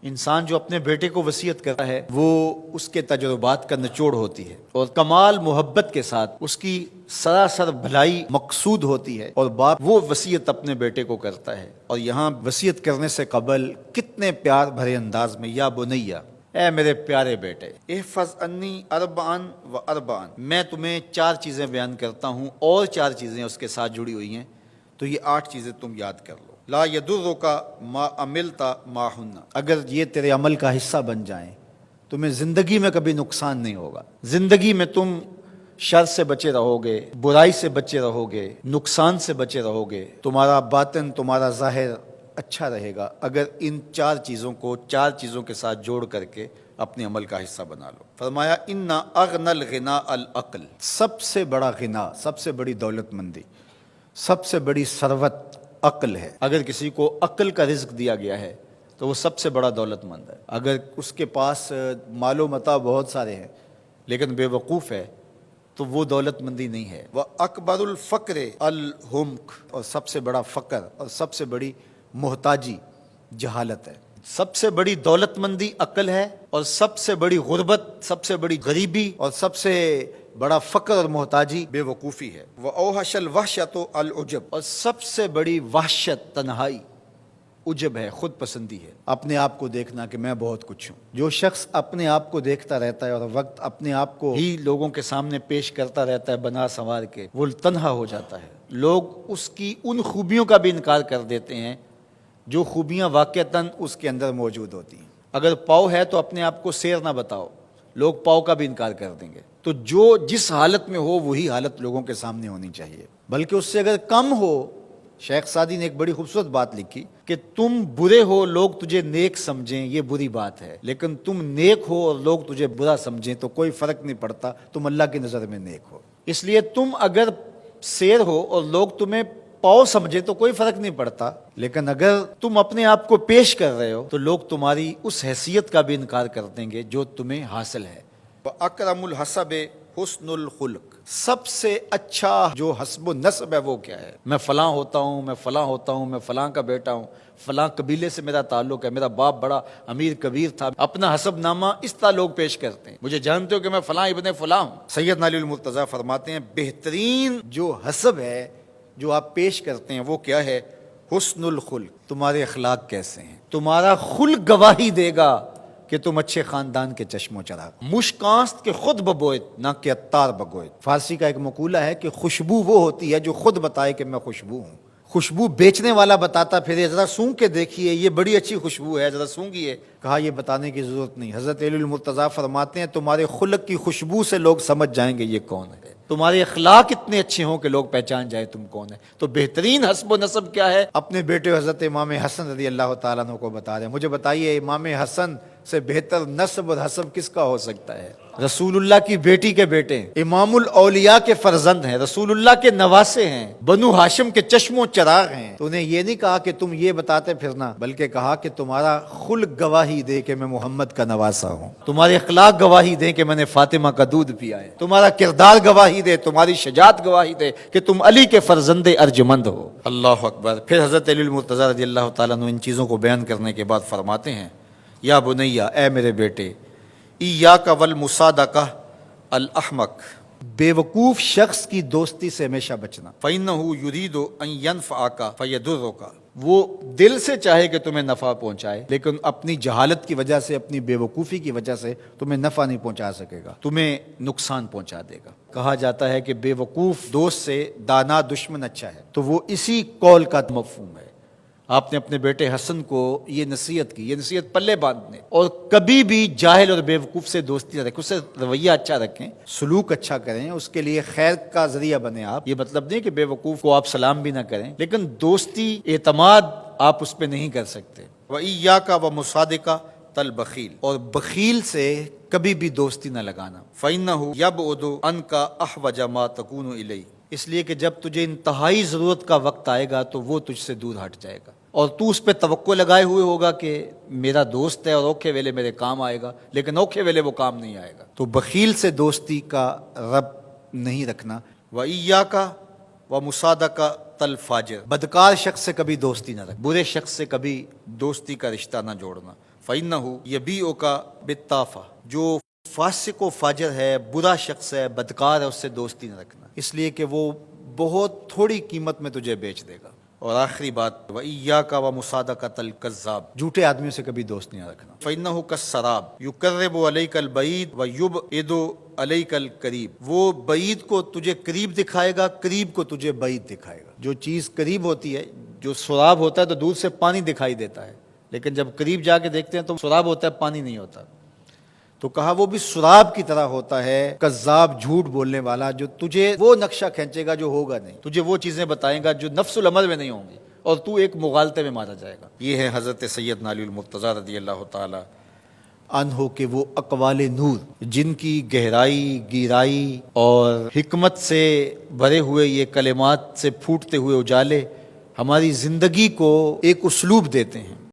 انسان جو اپنے بیٹے کو وصیت کرتا ہے وہ اس کے تجربات کا نچوڑ ہوتی ہے اور کمال محبت کے ساتھ اس کی سراسر بھلائی مقصود ہوتی ہے، اور باپ وہ وصیت اپنے بیٹے کو کرتا ہے۔ اور یہاں وصیت کرنے سے قبل کتنے پیار بھرے انداز میں، یا بنیا، اے میرے پیارے بیٹے، احفظ انی اربعن و اربعن، میں تمہیں 4 چیزیں بیان کرتا ہوں اور 4 چیزیں اس کے ساتھ جڑی ہوئی ہیں، تو یہ 8 چیزیں تم یاد کر لو۔ لا یضرک ما عملت معہن، اگر یہ تیرے عمل کا حصہ بن جائیں تمہیں زندگی میں کبھی نقصان نہیں ہوگا، زندگی میں تم شر سے بچے رہو گے، برائی سے بچے رہو گے، نقصان سے بچے رہو گے، تمہارا باطن تمہارا ظاہر اچھا رہے گا اگر ان 4 چیزوں کو 4 چیزوں کے ساتھ جوڑ کر کے اپنے عمل کا حصہ بنا لو۔ فرمایا ان اغنى الغنى العقل، سب سے بڑا غنا، سب سے بڑی دولت مندی، سب سے بڑی ثروت عقل ہے۔ اگر کسی کو عقل کا رزق دیا گیا ہے تو وہ سب سے بڑا دولت مند ہے۔ اگر اس کے پاس مال و متاع بہت سارے ہیں لیکن بے وقوف ہے تو وہ دولت مندی نہیں ہے۔ وَأَكْبَرُ الْفَقْرِ الْحُمْقُ، اور سب سے بڑا فقر اور سب سے بڑی محتاجی جہالت ہے۔ سب سے بڑی دولت مندی عقل ہے، اور سب سے بڑی غربت، سب سے بڑی غریبی اور سب سے بڑا فقر اور محتاجی بے وقوفی ہے۔ وَأَوْحَشَ الْوَحْشَةُ الْعُجْبُ، اور سب سے بڑی وحشت تنہائی عجب ہے، خود پسندی ہے، اپنے آپ کو دیکھنا کہ میں بہت کچھ ہوں۔ جو شخص اپنے آپ کو دیکھتا رہتا ہے اور وقت اپنے آپ کو ہی لوگوں کے سامنے پیش کرتا رہتا ہے بنا سنوار کے، وہ تنہا ہو جاتا ہے۔ لوگ اس کی ان خوبیوں کا بھی انکار کر دیتے ہیں جو خوبیاں واقعتاً اس کے اندر موجود ہوتی ہیں۔ اگر پاؤ ہے تو اپنے آپ کو سیر نہ بتاؤ، لوگ پاؤ کا بھی انکار کر دیں گے۔ تو جو جس حالت میں ہو وہی حالت لوگوں کے سامنے ہونی چاہیے، بلکہ اس سے اگر کم ہو۔ شیخ سعدی نے ایک بڑی خوبصورت بات لکھی کہ تم برے ہو لوگ تجھے نیک سمجھیں یہ بری بات ہے، لیکن تم نیک ہو اور لوگ تجھے برا سمجھیں تو کوئی فرق نہیں پڑتا، تم اللہ کی نظر میں نیک ہو۔ اس لیے تم اگر سیر ہو اور لوگ تمہیں پاؤ سمجھے تو کوئی فرق نہیں پڑتا، لیکن اگر تم اپنے آپ کو پیش کر رہے ہو تو لوگ تمہاری اس حیثیت کا بھی انکار کر دیں گے جو تمہیں حاصل ہے۔ وَأَكْرَمُ الْحَسَبِ حُسْنُ الْخُلُقِ، سب سے اچھا جو حسب و نسب ہے وہ کیا ہے؟ میں فلاں ہوتا ہوں، میں فلاں ہوتا ہوں، میں فلاں کا بیٹا ہوں، فلاں قبیلے سے میرا تعلق ہے، میرا باپ بڑا امیر کبیر تھا۔ اپنا حسب نامہ اس طرح لوگ پیش کرتے ہیں، مجھے جانتے ہو کہ میں فلاں ابن فلاں ہوں۔ سیدنا علی المرتضیٰ فرماتے ہیں بہترین جو حسب ہے جو آپ پیش کرتے ہیں وہ کیا ہے؟ حسن الخلق، تمہارے اخلاق کیسے ہیں، تمہارا خلق گواہی دے گا کہ تم اچھے خاندان کے چشم و چراغ۔ مشکانست کے خود ببوئت نہ کہ عطار بگوئت۔ فارسی کا ایک مقولہ ہے کہ خوشبو وہ ہوتی ہے جو خود بتائے کہ میں خوشبو ہوں۔ خوشبو بیچنے والا بتاتا پھر ذرا سونگ کے دیکھیے یہ بڑی اچھی خوشبو ہے، ذرا سونگیے، کہا یہ بتانے کی ضرورت نہیں۔ حضرت علی المرتضیٰ فرماتے ہیں تمہارے خلق کی خوشبو سے لوگ سمجھ جائیں گے یہ کون ہے، تمہارے اخلاق اتنے اچھے ہوں کہ لوگ پہچان جائے تم کون ہے۔ تو بہترین حسب و نسب کیا ہے؟ اپنے بیٹے حضرت امام حسن رضی اللہ تعالیٰ عنہ کو بتا رہے ہیں، مجھے بتائیے امام حسن سے بہتر نسب اور حسب کس کا ہو سکتا ہے؟ رسول اللہ کی بیٹی کے بیٹے، امام الاولیاء کے فرزند ہیں، رسول اللہ کے نواسے ہیں، بنو ہاشم کے چشم و چراغ ہیں۔ تو انہیں یہ نہیں کہا کہ تم یہ بتاتے پھرنا، بلکہ کہا کہ تمہارا خلق گواہی دے کہ میں محمد کا نواسا ہوں، تمہارے اخلاق گواہی دے کہ میں نے فاطمہ کا دودھ پیا ہے، تمہارا کردار گواہی دے، تمہاری شجاعت گواہی دے کہ تم علی کے فرزند ارجمند ہو۔ اللہ اکبر۔ پھر حضرت علی المرتضیٰ رضی اللہ تعالیٰ عنہ ان چیزوں کو بیان کرنے کے بعد فرماتے ہیں یا بنیا، اے میرے بیٹے، ایاک والمصادقہ الاحمق، بے وقوف شخص کی دوستی سے ہمیشہ بچنا۔ فإنہ یرید ان ینفعک فیضرک، وہ دل سے چاہے کہ تمہیں نفع پہنچائے لیکن اپنی جہالت کی وجہ سے، اپنی بے وقوفی کی وجہ سے تمہیں نفع نہیں پہنچا سکے گا، تمہیں نقصان پہنچا دے گا۔ کہا جاتا ہے کہ بے وقوف دوست سے دانا دشمن اچھا ہے، تو وہ اسی قول کا مفہوم ہے۔ آپ نے اپنے بیٹے حسن کو یہ نصیحت کی، یہ نصیحت پلے باندھنے، اور کبھی بھی جاہل اور بے وقوف سے دوستی نہ رکھیں، اس سے رویہ اچھا رکھیں، سلوک اچھا کریں، اس کے لیے خیر کا ذریعہ بنیں آپ۔ یہ مطلب نہیں کہ بے وقوف کو آپ سلام بھی نہ کریں، لیکن دوستی، اعتماد آپ اس پہ نہیں کر سکتے۔ وَإِيَّاكَ وَمُصَادِقَةَ الْبَخِيلِ، اور بخیل سے کبھی بھی دوستی نہ لگانا۔ فَإِنَّهُ يَبْعُدُ عَنْكَ أَحْوَجَ مَا تَكُونُ إِلَيْهِ، اس لیے کہ جب تجھے انتہائی ضرورت کا وقت آئے گا تو وہ تجھ سے دور ہٹ جائے گا، اور تو اس پہ توقع لگائے ہوئے ہوگا کہ میرا دوست ہے اور اوکھے ویلے میرے کام آئے گا، لیکن اوکھے ویلے وہ کام نہیں آئے گا۔ تو بخیل سے دوستی کا رب نہیں رکھنا۔ وَإِيَّاكَ وَمُصَادَقَةَ الْفَاجِرِ، بدکار شخص سے کبھی دوستی نہ رکھ، برے شخص سے کبھی دوستی کا رشتہ نہ جوڑنا۔ فَإِنَّهُ يَبِيعُكَ بِالطَّافَةِ، جو فاسق و فاجر ہے، برا شخص ہے، بدکار ہے، اس سے دوستی نہ رکھنا، اس لیے کہ وہ بہت تھوڑی قیمت میں تجھے بیچ دے گا۔ اور آخری بات، وَإِيَّاكَ وَمُصَادَقَةَ الْكَذَّابِ، جھوٹے آدمیوں سے کبھی دوست نہیں رکھنا۔ فَإِنَّهُ كَالسَّرَابِ يُقَرِّبُ عَلَيْكَ الْبَعِيدَ وَيُبْعِدُ عَلَيْكَ الْقَرِيبَ، وہ بعید کو تجھے قریب دکھائے گا، قریب کو تجھے بعید دکھائے گا۔ جو چیز قریب ہوتی ہے، جو سراب ہوتا ہے تو دور سے پانی دکھائی دیتا ہے، لیکن جب قریب جا کے دیکھتے ہیں تو سراب ہوتا ہے، پانی نہیں ہوتا۔ تو کہا وہ بھی سراب کی طرح ہوتا ہے، کذاب، جھوٹ بولنے والا، جو تجھے وہ نقشہ کھینچے گا جو ہوگا نہیں، تجھے وہ چیزیں بتائے گا جو نفس العمل میں نہیں ہوں گی، اور تو ایک مغالطے میں مارا جائے گا۔ یہ ہے حضرت سیدنا علی المرتضیٰ رضی اللہ تعالی عنہ کے وہ اقوال نور، جن کی گہرائی، گیرائی اور حکمت سے بھرے ہوئے یہ کلمات سے پھوٹتے ہوئے اجالے ہماری زندگی کو ایک اسلوب دیتے ہیں۔